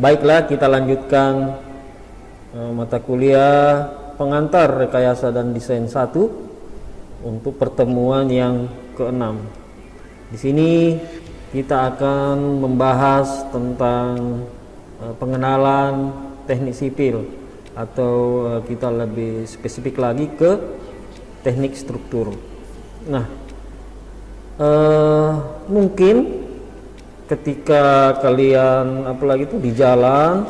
Baiklah, kita lanjutkan mata kuliah pengantar rekayasa dan desain 1 untuk pertemuan yang ke-6. Di sini kita akan membahas tentang pengenalan teknik sipil, atau kita lebih spesifik lagi ke teknik struktur. Nah, mungkin ketika kalian apalagi itu di jalan,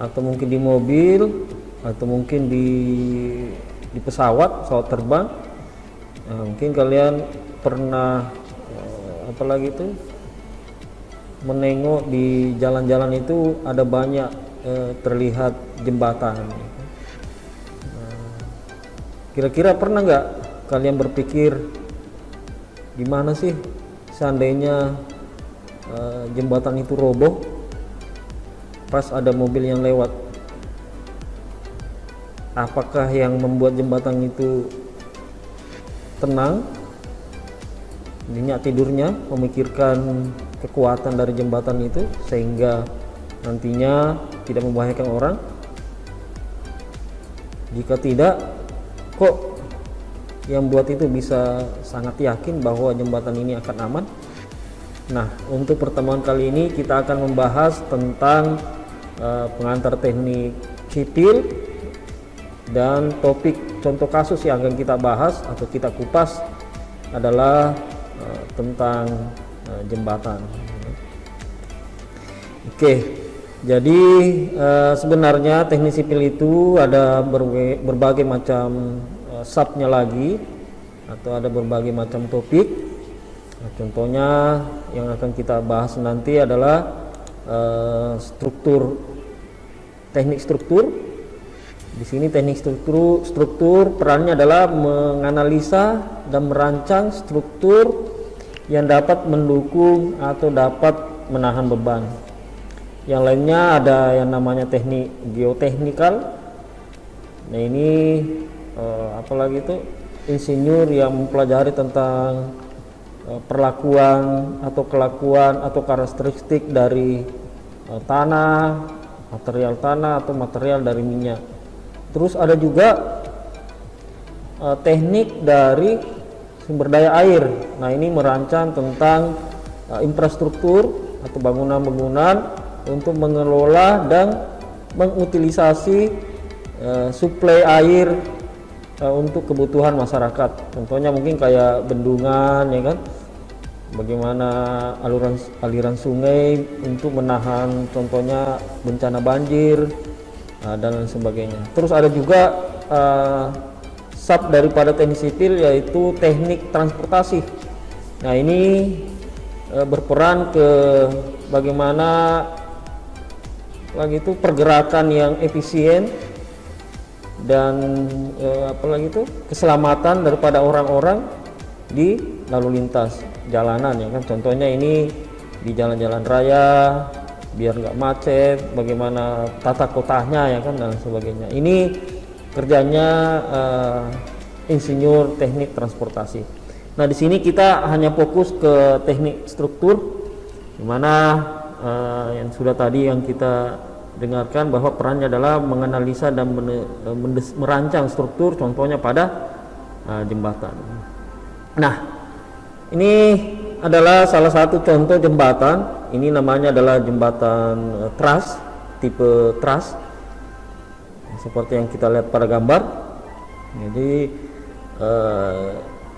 atau mungkin di mobil, atau mungkin di pesawat terbang, mungkin kalian pernah apalagi itu menengok di jalan-jalan itu ada banyak terlihat jembatan. Kira-kira pernah nggak kalian berpikir gimana sih seandainya jembatan itu roboh pas ada mobil yang lewat? Apakah yang membuat jembatan itu tenang, nyenyak tidurnya, memikirkan kekuatan dari jembatan itu sehingga nantinya tidak membahayakan orang? Jika tidak, kok yang buat itu bisa sangat yakin bahwa jembatan ini akan aman? Nah, untuk pertemuan kali ini kita akan membahas tentang pengantar teknik sipil, dan topik contoh kasus yang akan kita bahas atau kita kupas adalah tentang jembatan. Oke, jadi sebenarnya teknik sipil itu ada berbagai macam subnya lagi, atau ada berbagai macam topik. Nah, contohnya yang akan kita bahas nanti adalah teknik struktur. Di sini teknik struktur perannya adalah menganalisa dan merancang struktur yang dapat mendukung atau dapat menahan beban. Yang lainnya ada yang namanya teknik geoteknikal. Nah, ini apalagi itu insinyur yang mempelajari tentang perlakuan atau kelakuan atau karakteristik dari tanah, material tanah atau material dari minyak. Terus ada juga teknik dari sumber daya air. Nah, ini merancang tentang infrastruktur atau bangunan-bangunan untuk mengelola dan mengutilisasi suplai air untuk kebutuhan masyarakat. Contohnya mungkin kayak bendungan, ya kan, bagaimana aliran sungai untuk menahan contohnya bencana banjir dan lain sebagainya. Terus ada juga sub daripada teknik sipil, yaitu teknik transportasi. Nah, ini berperan ke bagaimana lagi itu pergerakan yang efisien dan apalagi itu keselamatan daripada orang-orang di lalu lintas jalanan, ya kan. Contohnya ini di jalan-jalan raya biar nggak macet, bagaimana tata kotanya, ya kan, dan sebagainya. Ini kerjanya insinyur teknik transportasi. Nah, di sini kita hanya fokus ke teknik struktur, dimana yang sudah tadi yang kita dengarkan bahwa perannya adalah menganalisa dan merancang struktur, contohnya pada jembatan. Nah, ini adalah salah satu contoh jembatan. Ini namanya adalah jembatan truss, tipe truss, seperti yang kita lihat pada gambar. Jadi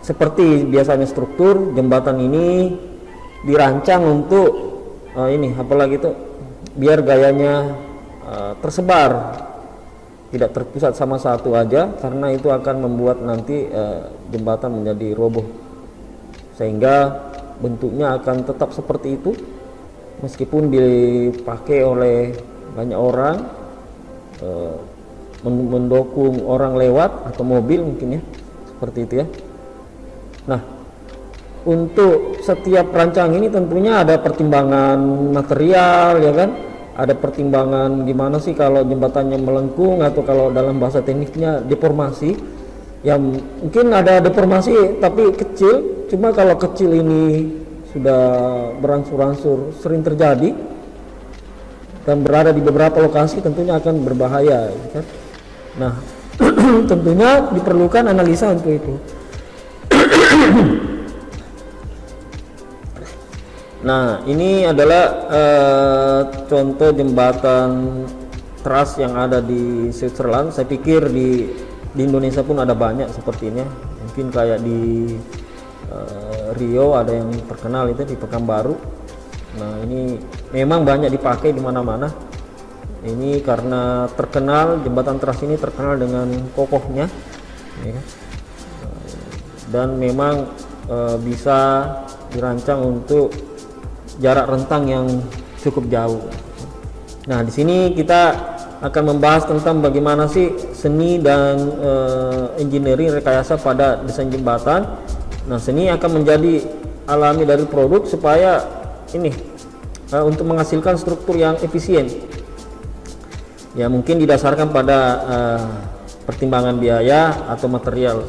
seperti biasanya struktur, jembatan ini dirancang untuk ini apalagi itu biar gayanya tersebar, tidak terpusat sama satu aja, karena itu akan membuat nanti jembatan menjadi roboh, sehingga bentuknya akan tetap seperti itu meskipun dipakai oleh banyak orang, mendukung orang lewat atau mobil mungkin, ya, seperti itu, ya. Nah, untuk setiap rancangan ini tentunya ada pertimbangan material, ya kan, ada pertimbangan gimana sih kalau jembatannya melengkung, atau kalau dalam bahasa tekniknya deformasi. Yang mungkin ada deformasi tapi kecil, cuma kalau kecil ini sudah berangsur-angsur sering terjadi. dan berada di beberapa lokasi tentunya akan berbahaya, gitu kan. Nah, tentunya diperlukan analisa untuk itu. Nah, ini adalah contoh jembatan trust yang ada di Switzerland. Saya pikir di Indonesia pun ada banyak seperti ini. Mungkin kayak di Rio ada yang terkenal itu di Pekanbaru. Nah, ini memang banyak dipakai di mana-mana. Ini karena terkenal, jembatan trust ini terkenal dengan kokohnya, ya. Dan memang bisa dirancang untuk jarak rentang yang cukup jauh. Nah, di sini kita akan membahas tentang bagaimana sih seni dan engineering rekayasa pada desain jembatan. Nah, seni akan menjadi alami dari produk supaya ini untuk menghasilkan struktur yang efisien. Ya, mungkin didasarkan pada pertimbangan biaya atau material.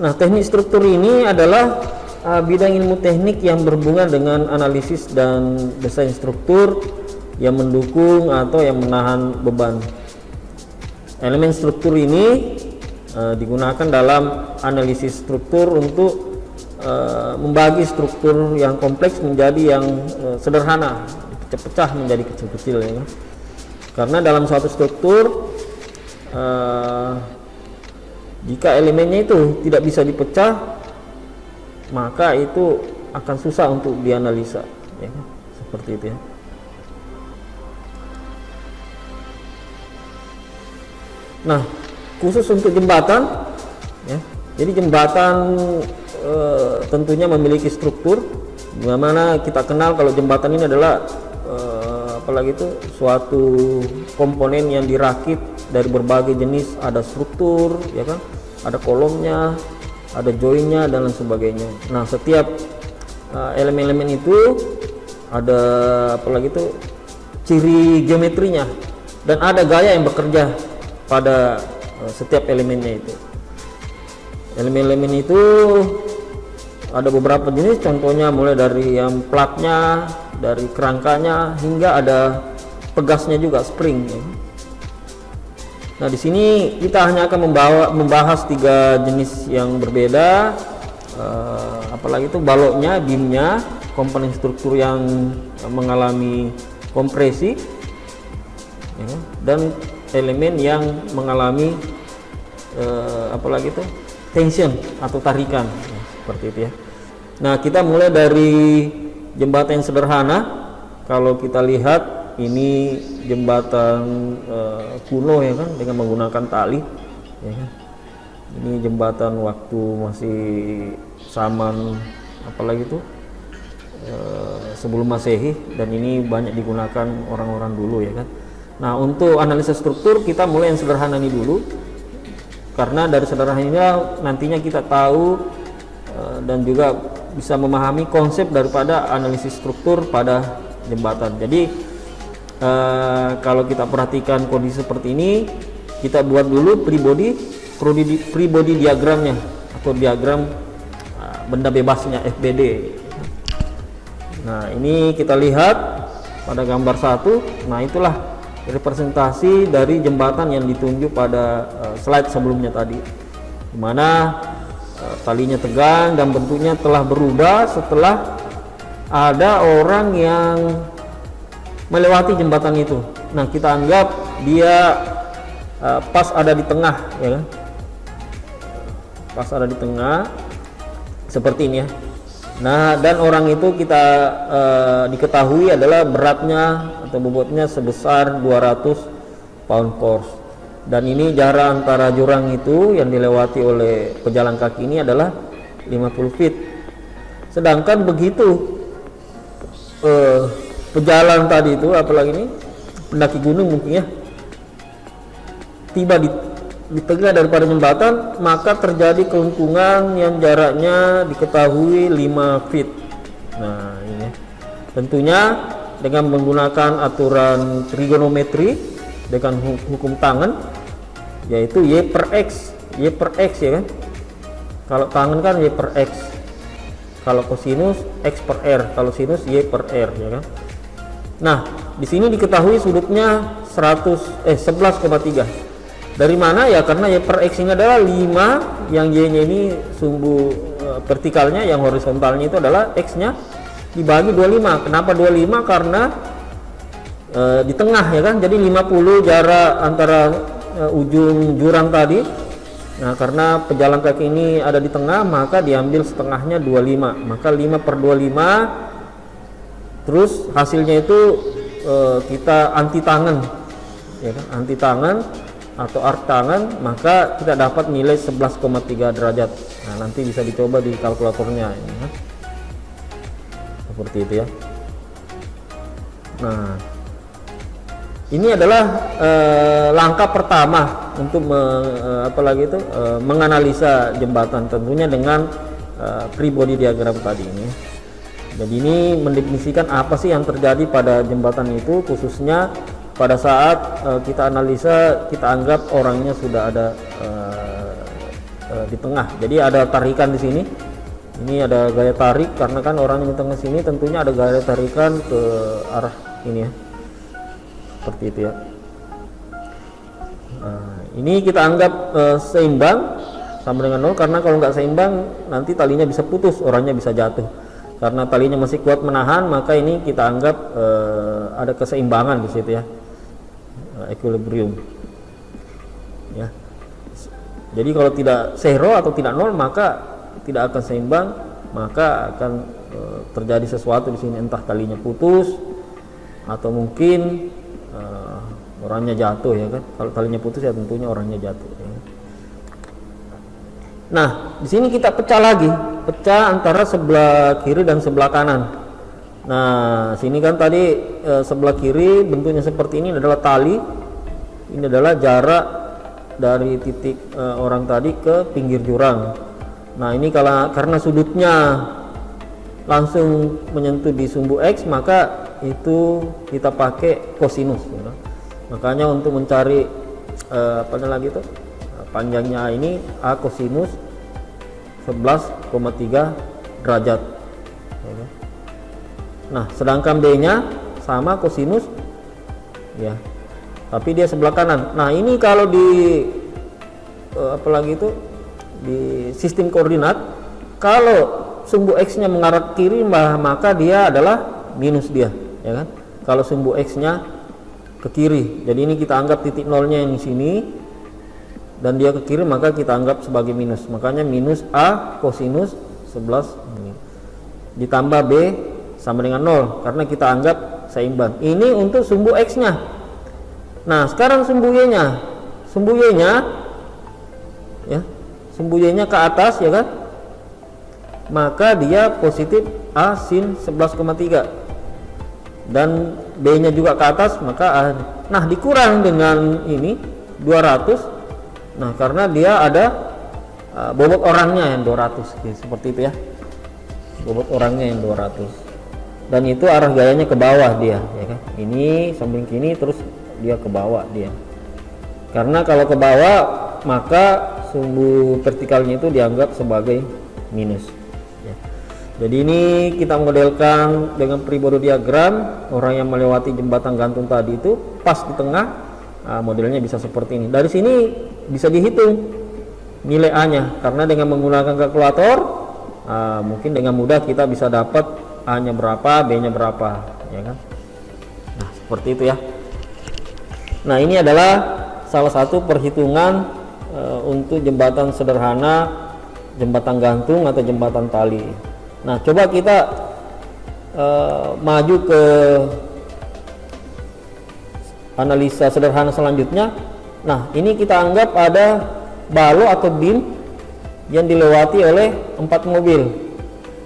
Nah, teknik struktur ini adalah bidang ilmu teknik yang berhubungan dengan analisis dan desain struktur yang mendukung atau yang menahan beban. Elemen struktur ini digunakan dalam analisis struktur untuk membagi struktur yang kompleks menjadi yang sederhana, pecah menjadi kecil-kecil, ya. Karena dalam suatu struktur jika elemennya itu tidak bisa dipecah, maka itu akan susah untuk dianalisa, ya, seperti itu, ya. Nah, khusus untuk jembatan, ya, jadi jembatan tentunya memiliki struktur. Bagaimana kita kenal kalau jembatan ini adalah apalagi itu suatu komponen yang dirakit dari berbagai jenis, ada struktur, ya kan, ada kolomnya, ada joinnya dan lain sebagainya. Nah, setiap elemen-elemen itu ada apalagi itu ciri geometrinya dan ada gaya yang bekerja pada setiap elemennya itu. Elemen-elemen itu ada beberapa jenis, contohnya mulai dari yang platnya, dari kerangkanya, hingga ada pegasnya juga, spring, ya. Nah, di sini kita hanya akan membahas 3 jenis yang berbeda, apalagi itu baloknya, beamnya, komponen struktur yang mengalami kompresi, ya, dan elemen yang mengalami apalagi itu tension atau tarikan, ya, seperti itu, ya. Nah, kita mulai dari jembatan yang sederhana. Kalau kita lihat ini jembatan kuno, ya kan, dengan menggunakan tali, ya kan. Ini jembatan waktu masih zaman apalagi itu sebelum Masehi, dan ini banyak digunakan orang-orang dulu, ya kan. Nah, untuk analisa struktur kita mulai yang sederhana ini dulu, karena dari sederhananya nantinya kita tahu dan juga bisa memahami konsep daripada analisis struktur pada jembatan. Jadi kalau kita perhatikan kondisi seperti ini, kita buat dulu pre-body diagramnya atau diagram benda bebasnya, FBD. Nah, ini kita lihat pada gambar 1. Nah, itulah representasi dari jembatan yang ditunjuk pada slide sebelumnya tadi, dimana talinya tegang dan bentuknya telah berubah setelah ada orang yang melewati jembatan itu. Nah, kita anggap dia pas ada di tengah, ya kan? Pas ada di tengah seperti ini, ya. Nah, dan orang itu kita diketahui adalah beratnya atau bobotnya sebesar 200 pound force, dan ini jarak antara jurang itu yang dilewati oleh pejalan kaki ini adalah 50 feet. Sedangkan begitu pejalan tadi itu, apalagi ini pendaki gunung mungkin, ya, tiba di tengah daripada jembatan, maka terjadi kelengkungan yang jaraknya diketahui 5 feet. Nah, ini tentunya dengan menggunakan aturan trigonometri dengan hukum tangan, yaitu Y per X, ya kan. Kalau tangan kan Y per X. Kalau kosinus X per R, kalau sinus Y per R, ya kan. Nah, di sini diketahui sudutnya 11,3. Dari mana ya? Karena Y per X ini adalah 5, yang Y-nya ini sumbu vertikalnya, yang horizontalnya itu adalah X-nya dibagi 25. Kenapa 25? Karena di tengah, ya kan. Jadi 50 jarak antara ujung jurang tadi. Nah, karena pejalan kaki ini ada di tengah, maka diambil setengahnya 25. Maka 5 per 25. Terus hasilnya itu kita anti tangan, ya kan? Anti tangan atau arc tangan, maka kita dapat nilai 11,3 derajat. Nah, nanti bisa dicoba di kalkulatornya ini, kan? Seperti itu ya. Nah, ini adalah langkah pertama untuk menganalisa jembatan, tentunya dengan free body diagram tadi ini. Jadi ini mendefinisikan apa sih yang terjadi pada jembatan itu, khususnya pada saat kita analisa, kita anggap orangnya sudah ada di tengah. Jadi ada tarikan di sini. Ini ada gaya tarik, karena kan orang di tengah sini tentunya ada gaya tarikan ke arah ini ya. Seperti itu ya. Nah, ini kita anggap seimbang sama dengan 0, karena kalau nggak seimbang nanti talinya bisa putus, orangnya bisa jatuh. Karena talinya masih kuat menahan, maka ini kita anggap ada keseimbangan di situ ya, equilibrium ya. Jadi kalau tidak 0 atau tidak 0, maka tidak akan seimbang, maka akan terjadi sesuatu di sini, entah talinya putus atau mungkin orangnya jatuh, ya kan. Kalau talinya putus ya tentunya orangnya jatuh, ya. Nah, di sini kita pecah lagi, pecah antara sebelah kiri dan sebelah kanan. Nah, sini kan tadi sebelah kiri bentuknya seperti ini adalah tali. Ini adalah jarak dari titik orang tadi ke pinggir jurang. Nah, ini karena sudutnya langsung menyentuh di sumbu X, maka itu kita pakai kosinus, ya. Makanya untuk mencari panjangnya ini A kosinus 11,3 derajat, ya. Nah, sedangkan B nya sama kosinus ya, tapi dia sebelah kanan. Nah, ini kalau di di sistem koordinat, kalau sumbu X nya mengarah ke kiri, maka dia adalah minus dia, ya kan. Kalau sumbu X nya ke kiri, jadi ini kita anggap titik nolnya yang di sini dan dia ke kiri, maka kita anggap sebagai minus. Makanya minus A kosinus 11 ini ditambah B sama dengan 0, karena kita anggap seimbang. Ini untuk sumbu X nya. Nah, sekarang sumbu Y nya, ya, sumbu Y nya ke atas, ya kan, maka dia positif A sin 11,3 dan B nya juga ke atas, maka A. Nah, dikurang dengan ini 200. Nah, karena dia ada bobot orangnya yang 200, gitu, seperti itu ya, bobot orangnya yang 200, dan itu arah gayanya ke bawah dia, ya kan. Ini samping kiri, terus dia ke bawah dia, karena kalau ke bawah maka sumbu vertikalnya itu dianggap sebagai minus, ya. Jadi ini kita modelkan dengan free body diagram. Orang yang melewati jembatan gantung tadi itu pas di tengah. Modelnya bisa seperti ini. Dari sini bisa dihitung nilai A nya, karena dengan menggunakan kalkulator mungkin dengan mudah kita bisa dapat A nya berapa, B nya berapa, ya kan. Nah, seperti itu ya. Nah, ini adalah salah satu perhitungan untuk jembatan sederhana, jembatan gantung atau jembatan tali. Nah, coba kita maju ke analisa sederhana selanjutnya. Nah, ini kita anggap ada balo atau beam yang dilewati oleh 4 mobil.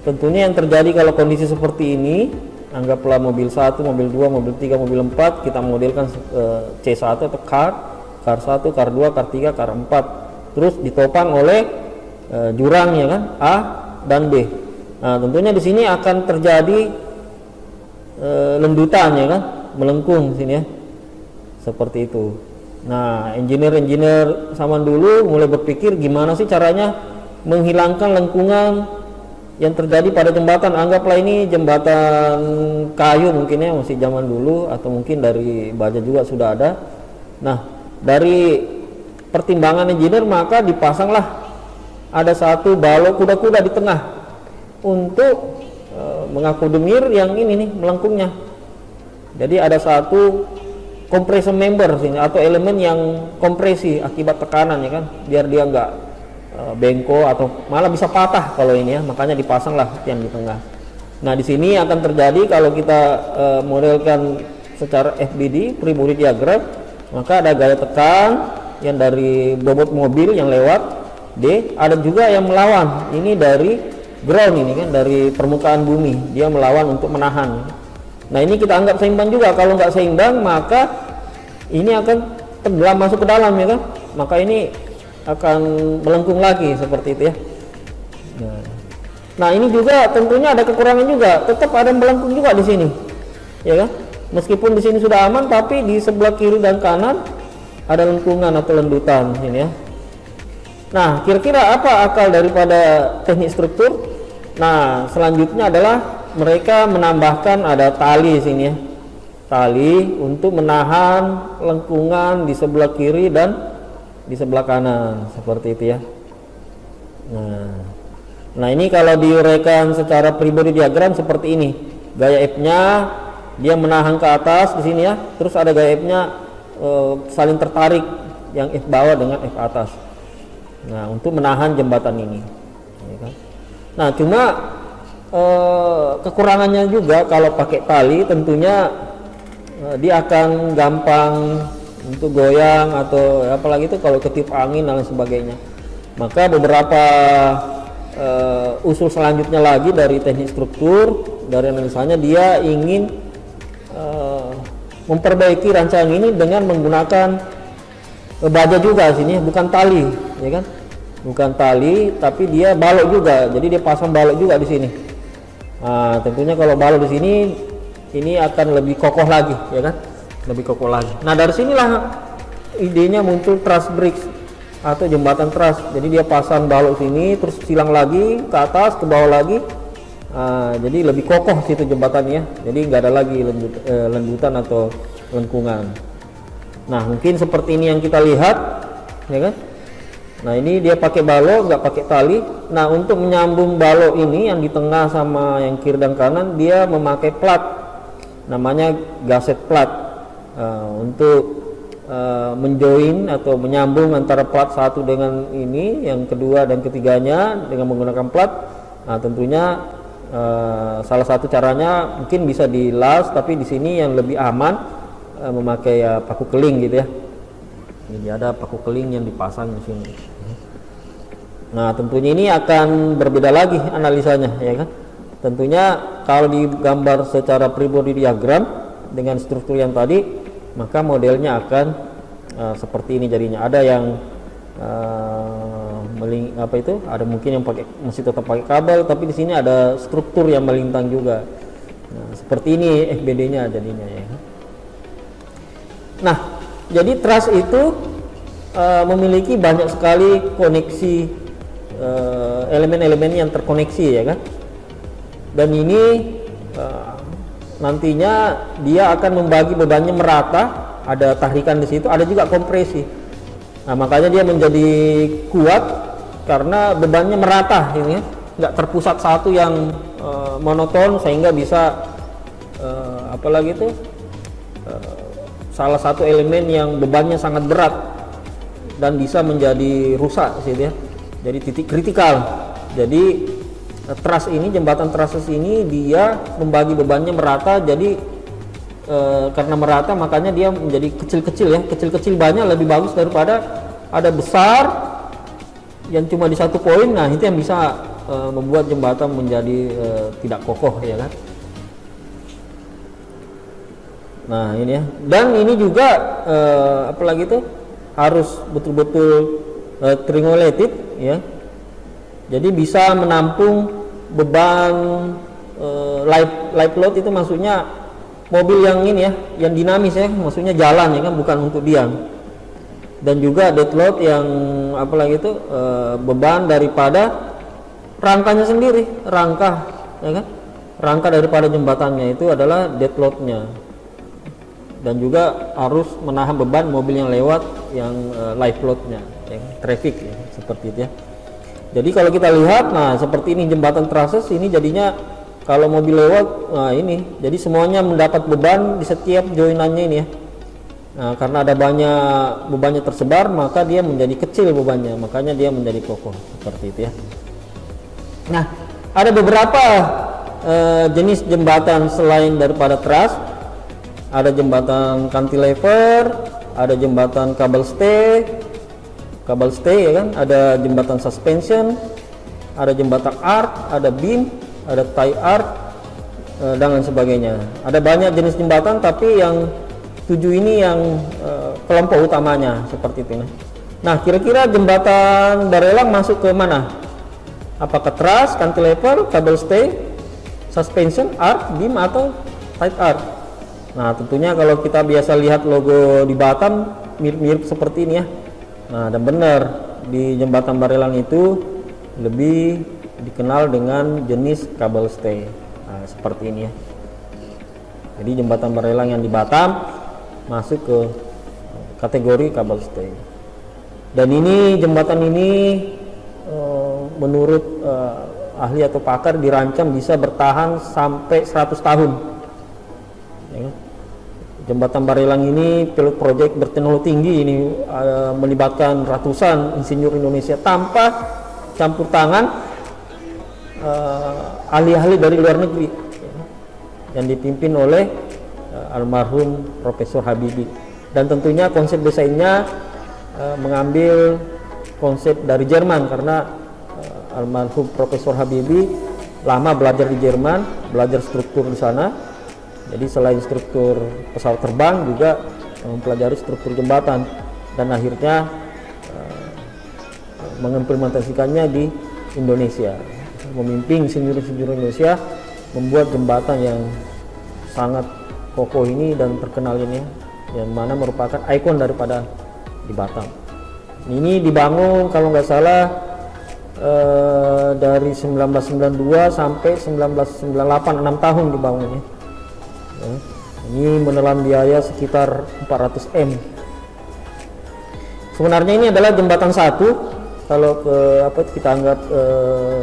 Tentunya yang terjadi kalau kondisi seperti ini, anggaplah mobil 1, mobil 2, mobil 3, mobil 4, kita modelkan C1 atau car 1, car 2, car 3, car 4, terus ditopang oleh jurang, ya kan, A dan B. Nah, tentunya di sini akan terjadi lendutan, ya kan, melengkung di sini ya, seperti itu. Nah, engineer zaman dulu mulai berpikir gimana sih caranya menghilangkan lengkungan yang terjadi pada jembatan. Anggaplah ini jembatan kayu mungkin ya, masih zaman dulu, atau mungkin dari baja juga sudah ada. Nah, dari pertimbangan engineer maka dipasanglah ada satu balok kuda-kuda di tengah untuk mengakomodir yang ini nih melengkungnya. Jadi ada satu kompresor member sini atau elemen yang kompresi akibat tekanan ya kan, biar dia enggak bengkok atau malah bisa patah kalau ini ya, makanya dipasanglah yang di tengah. Nah, di sini akan terjadi kalau kita modelkan secara FBD, free body diagram, maka ada gaya tekan yang dari bobot mobil yang lewat D, ada juga yang melawan, ini dari ground ini kan, dari permukaan bumi, dia melawan untuk menahan. Nah, ini kita anggap seimbang juga. Kalau nggak seimbang maka ini akan tenggelam masuk ke dalam ya kan, maka ini akan melengkung lagi seperti itu ya. Nah, ini juga tentunya ada kekurangan juga, tetap ada melengkung juga di sini ya kan, meskipun di sini sudah aman tapi di sebelah kiri dan kanan ada lengkungan atau lendutan ini ya. Nah, kira-kira apa akal daripada teknik struktur? Nah, selanjutnya adalah mereka menambahkan ada tali sini ya, tali untuk menahan lengkungan di sebelah kiri dan di sebelah kanan seperti itu ya. Nah, ini kalau diuraikan secara free body diagram seperti ini. Gaya F-nya dia menahan ke atas di sini ya. Terus ada gaya F-nya saling tertarik, yang F bawah dengan F atas. Nah, untuk menahan jembatan ini. Ya kan? Nah, cuma kekurangannya juga kalau pakai tali tentunya dia akan gampang untuk goyang atau apalagi itu kalau ketiup angin dan lain sebagainya. Maka beberapa usul selanjutnya lagi dari teknik struktur, dari analisanya dia ingin memperbaiki rancangan ini dengan menggunakan baja juga sini, bukan tali ya kan, bukan tali tapi dia balok juga, jadi dia pasang balok juga di sini. Nah, tentunya kalau balok di sini ini akan lebih kokoh lagi ya kan, lebih kokoh lagi. Nah, dari sinilah idenya muncul truss bridge atau jembatan truss. Jadi dia pasang balok sini terus silang lagi ke atas ke bawah lagi. Jadi lebih kokoh situ jembatannya, jadi nggak ada lagi lendutan atau lengkungan. Nah, mungkin seperti ini yang kita lihat ya kan. Nah, ini dia pakai balok nggak pakai tali. Nah, untuk menyambung balok ini yang di tengah sama yang kiri dan kanan dia memakai plat, namanya gasket plat, untuk menjoin atau menyambung antara plat satu dengan ini, yang kedua dan ketiganya dengan menggunakan plat. Nah, tentunya salah satu caranya mungkin bisa dilas, tapi di sini yang lebih aman memakai paku keling gitu ya. Jadi ada paku keling yang dipasang di sini. Nah, tentunya ini akan berbeda lagi analisanya ya kan. Tentunya kalau digambar secara free body diagram dengan struktur yang tadi, maka modelnya akan seperti ini jadinya. Ada yang ada mungkin yang pakai masih tetap pakai kabel, tapi di sini ada struktur yang melintang juga. Nah, seperti ini FBD-nya jadinya ya. Nah, jadi truss itu memiliki banyak sekali koneksi elemen-elemen yang terkoneksi ya kan. Dan ini nantinya dia akan membagi bebannya merata, ada tarikan di situ, ada juga kompresi. Nah, makanya dia menjadi kuat karena bebannya merata ini ya, nggak terpusat satu yang monoton sehingga bisa apalagi itu salah satu elemen yang bebannya sangat berat dan bisa menjadi rusak gitu ya. Jadi titik kritikal. Jadi truss ini, jembatan trusses ini dia membagi bebannya merata, jadi karena merata makanya dia menjadi kecil-kecil ya, kecil-kecil banyak lebih bagus daripada ada besar yang cuma di satu poin. Nah, itu yang bisa membuat jembatan menjadi tidak kokoh ya kan. Nah, ini ya, dan ini juga apalagi itu harus betul-betul triangulated ya, jadi bisa menampung beban live load. Itu maksudnya mobil yang ini ya, yang dinamis ya, maksudnya jalan ya kan, bukan untuk diam. Dan juga dead load yang apalagi itu beban daripada rangkanya sendiri, rangka, ya kan? Rangka daripada jembatannya itu adalah dead load-nya, dan juga harus menahan beban mobil yang lewat, yang live load-nya, ya, traffic, ya, seperti itu ya. Jadi kalau kita lihat, nah seperti ini jembatan trusses ini jadinya kalau mobil lewat, nah ini, jadi semuanya mendapat beban di setiap joinannya ini ya. Nah, karena ada banyak bebannya tersebar, maka dia menjadi kecil bebannya, makanya dia menjadi kokoh seperti itu ya. Nah, ada beberapa jenis jembatan selain daripada truss. Ada jembatan cantilever, ada jembatan kabel stay ya kan, ada jembatan suspension, ada jembatan arc, ada beam, ada tie arc, dan lain sebagainya. Ada banyak jenis jembatan, tapi yang 7 ini yang kelompok utamanya seperti itu. Nah, kira-kira jembatan barelang masuk ke mana? Apakah truss, cantilever, kabel stay, suspension, arc, beam, atau tie arc? Nah, tentunya kalau kita biasa lihat logo di Batam mirip-mirip seperti ini ya. Nah, dan benar di jembatan barelang itu lebih dikenal dengan jenis kabel stay. Nah, seperti ini ya. Jadi jembatan barelang yang di Batam masuk ke kategori kabel stay. Dan ini jembatan ini menurut ahli atau pakar dirancang bisa bertahan sampai 100 tahun. Ya. Jembatan barelang ini pilot project berteknologi tinggi, ini melibatkan ratusan insinyur Indonesia tanpa campur tangan ahli-ahli dari luar negeri, yang dipimpin oleh almarhum Profesor Habibie. Dan tentunya konsep desainnya mengambil konsep dari Jerman, karena almarhum Profesor Habibie lama belajar di Jerman, belajar struktur di sana. Jadi selain struktur pesawat terbang juga mempelajari struktur jembatan, dan akhirnya mengimplementasikannya di Indonesia, memimpin insinyur-insinyur Indonesia membuat jembatan yang sangat kokoh ini dan terkenal ini, yang mana merupakan ikon daripada di Batam. Ini dibangun kalau nggak salah dari 1992 sampai 1998, 6 tahun dibangunnya. Ya, ini menelan biaya sekitar 400 M. Sebenarnya ini adalah jembatan satu. Kalau kita anggap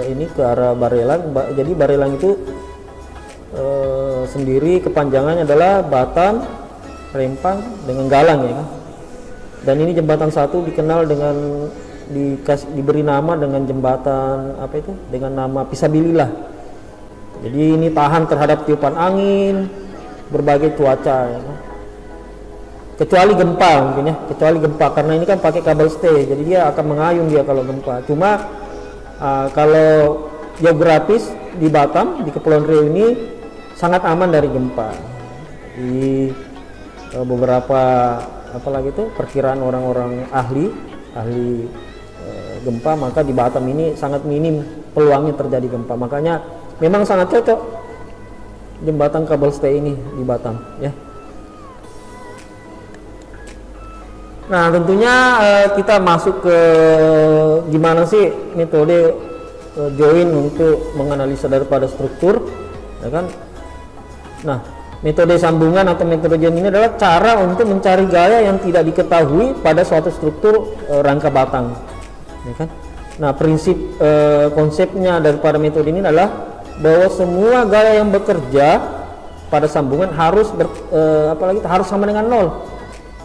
ini ke arah Barelang, jadi Barelang itu sendiri kepanjangannya adalah Batam, Rempang dengan Galang ya kan. Dan ini jembatan satu dikenal dengan diberi nama dengan jembatan dengan nama Pisabilillah. Jadi ini tahan terhadap tiupan angin, berbagai cuaca ya kan. Kecuali gempa mungkin ya, kecuali gempa, karena ini kan pakai kabel stay, jadi dia akan mengayun dia kalau gempa. Cuma kalau geografis di Batam, di Kepulauan Riau ini sangat aman dari gempa. Di beberapa perkiraan orang-orang ahli gempa, maka di Batam ini sangat minim peluangnya terjadi gempa. Makanya memang sangat cocok jembatan kabel stay ini di Batam ya. Nah, tentunya kita masuk ke gimana sih metode join untuk menganalisa daripada struktur ya kan. Nah, metode sambungan atau metode join ini adalah cara untuk mencari gaya yang tidak diketahui pada suatu struktur rangka batang ya kan. Nah, prinsip konsepnya daripada metode ini adalah bahwa semua gaya yang bekerja pada sambungan harus harus sama dengan 0.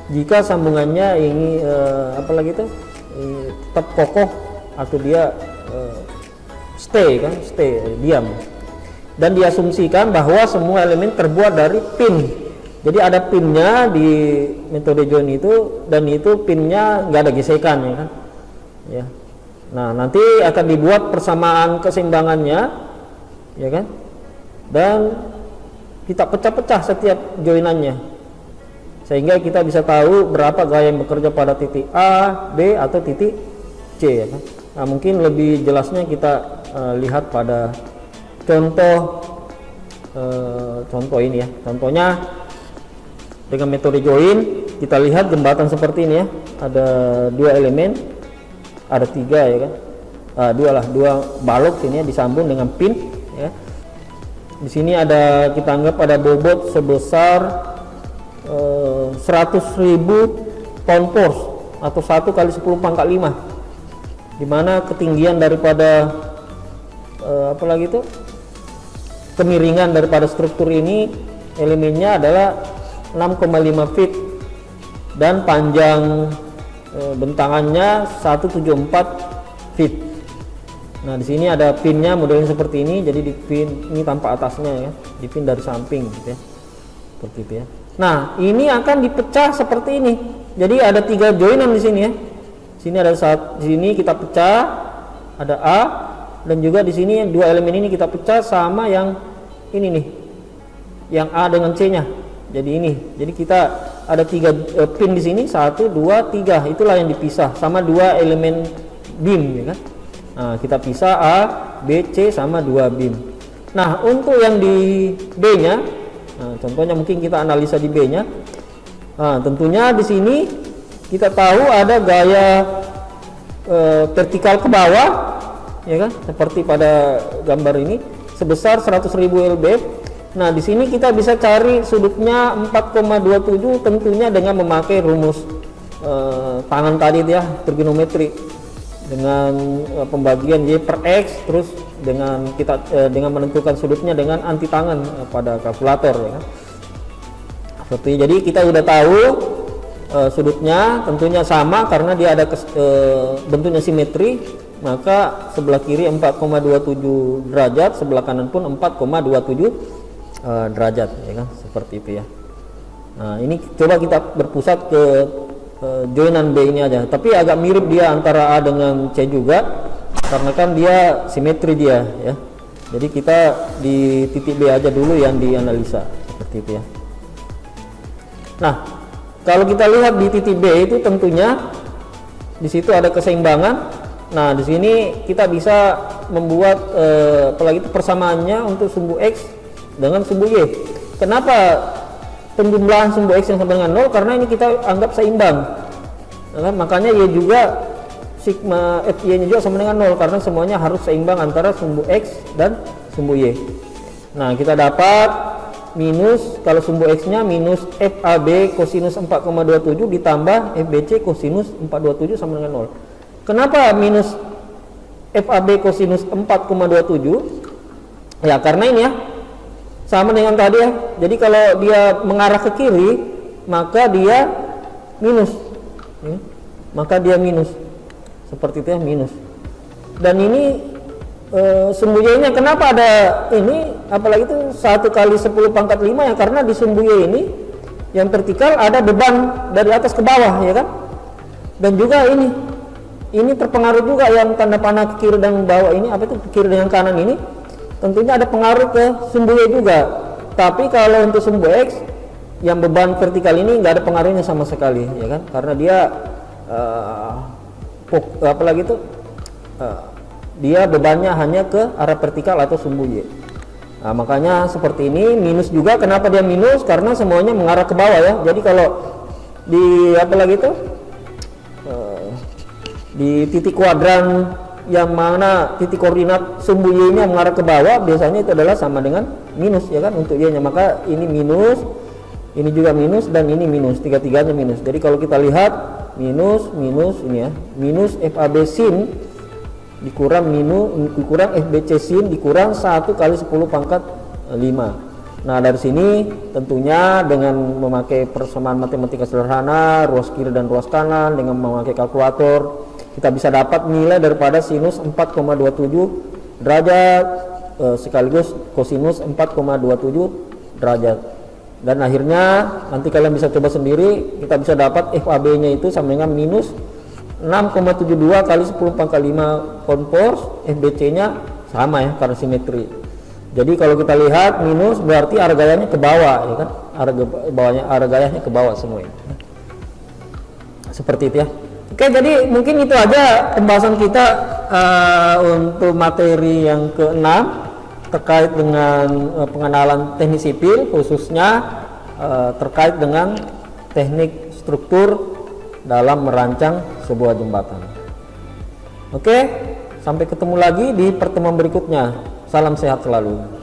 Jika sambungannya ini tetap kokoh atau dia stay diam. Dan diasumsikan bahwa semua elemen terbuat dari pin. Jadi ada pinnya di metode join itu, dan itu pinnya nggak ada gesekan ya kan. Ya. Nah, nanti akan dibuat persamaan keseimbangannya ya kan. Dan kita pecah-pecah setiap joinannya, sehingga kita bisa tahu berapa gaya yang bekerja pada titik A, B, atau titik C ya kan? Nah, mungkin lebih jelasnya kita lihat pada contoh ini ya. Contohnya dengan metode join, kita lihat jembatan seperti ini ya. Ada 2 elemen, ada 3 ya kan. dua balok sini ya, disambung dengan pin ya. Di sini ada, kita anggap ada bobot sebesar 100.000 pound force atau 1 kali 10 pangkat 5, dimana ketinggian daripada apalagi itu kemiringan daripada struktur ini elemennya adalah 6,5 feet dan panjang bentangannya 174 feet. Nah, di sini ada pinnya modelnya seperti ini, jadi di pin ini tanpa atasnya ya, di pin dari samping gitu ya. Seperti itu ya. Nah, ini akan dipecah seperti ini. Jadi ada 3 joinan di sini ya. Sini ada di sini kita pecah, ada A, dan juga di sini 2 elemen ini kita pecah sama yang ini nih. Yang A dengan C-nya. Jadi ini. Jadi kita ada 3 pin di sini, 1 2 3. Itulah yang dipisah sama 2 elemen beam ya kan. Nah, kita pisah A, B, C sama 2 beam. Nah, untuk yang di B-nya, nah, contohnya mungkin kita analisa di B-nya. Nah, tentunya di sini kita tahu ada gaya vertikal ke bawah, ya kan? Seperti pada gambar ini sebesar 100.000 lbf. Nah, di sini kita bisa cari sudutnya 4,27 tentunya dengan memakai rumus tangan tadi ya, trigonometri. Dengan pembagian Y per X, terus dengan kita dengan menentukan sudutnya dengan anti tangan pada kalkulator ya kan. Seperti, jadi kita sudah tahu sudutnya tentunya sama karena dia ada bentuknya simetri, maka sebelah kiri 4,27 derajat, sebelah kanan pun 4,27 derajat ya kan, seperti itu ya. Nah, ini coba kita berpusat ke joinan B ini aja, tapi agak mirip dia antara A dengan C juga karena kan dia simetri dia ya. Jadi kita di titik B aja dulu yang dianalisa seperti itu ya. Nah, kalau kita lihat di titik B itu tentunya di situ ada keseimbangan. Nah, di sini kita bisa membuat apalagi itu persamaannya untuk sumbu X dengan sumbu Y. Kenapa penjumlahan sumbu X yang sama dengan 0? Karena ini kita anggap seimbang ya kan? Makanya Y juga sigma FY nya juga sama dengan 0 karena semuanya harus seimbang antara sumbu X dan sumbu Y. Nah, kita dapat minus, kalau sumbu X nya minus FAB kosinus 4,27 ditambah FBC kosinus 427 sama dengan 0. Kenapa minus FAB kosinus 4,27? Ya karena ini ya sama dengan tadi ya. Jadi kalau dia mengarah ke kiri, maka dia minus. Maka dia minus. Seperti itu ya, minus. Dan ini sumbu Y-nya kenapa ada ini? Apalagi itu 1 kali 10 pangkat 5 ya, karena di sumbu Y ini yang vertikal ada beban dari atas ke bawah ya kan. Dan juga ini terpengaruh juga yang tanda panah ke kiri dan bawah ini, apa itu kiri dengan kanan ini. Tentunya ada pengaruh ke sumbu Y juga, tapi kalau untuk sumbu X yang beban vertikal ini nggak ada pengaruhnya sama sekali ya kan, karena dia apalagi itu dia bebannya hanya ke arah vertikal atau sumbu Y. Nah, makanya seperti ini minus juga. Kenapa dia minus? Karena semuanya mengarah ke bawah ya. Jadi kalau di apalagi itu di titik kuadran yang mana titik koordinat sumbu Y nya mengarah ke bawah, biasanya itu adalah sama dengan minus ya kan untuk Y nya. Maka ini minus, ini juga minus, dan ini minus, tiga-tiganya minus. Jadi kalau kita lihat minus ini ya, minus FAB sin dikurang FBC sin dikurang 1 kali 10 pangkat 5. Nah, dari sini tentunya dengan memakai persamaan matematika sederhana, ruas kiri dan ruas kanan dengan memakai kalkulator, kita bisa dapat nilai daripada sinus 4,27 derajat sekaligus kosinus 4,27 derajat. Dan akhirnya nanti kalian bisa coba sendiri, kita bisa dapat FAB nya itu sama dengan minus 6,72 kali 10 pangkat 5 pound force. FBC nya sama ya karena simetri. Jadi kalau kita lihat minus berarti arah gayanya ke bawah ya kan, arah gayanya ke bawah semua ini. Seperti itu ya. Oke, jadi mungkin itu aja pembahasan kita untuk materi yang ke-6 terkait dengan pengenalan teknik sipil, khususnya terkait dengan teknik struktur dalam merancang sebuah jembatan. Oke, Sampai ketemu lagi di pertemuan berikutnya. Salam sehat selalu.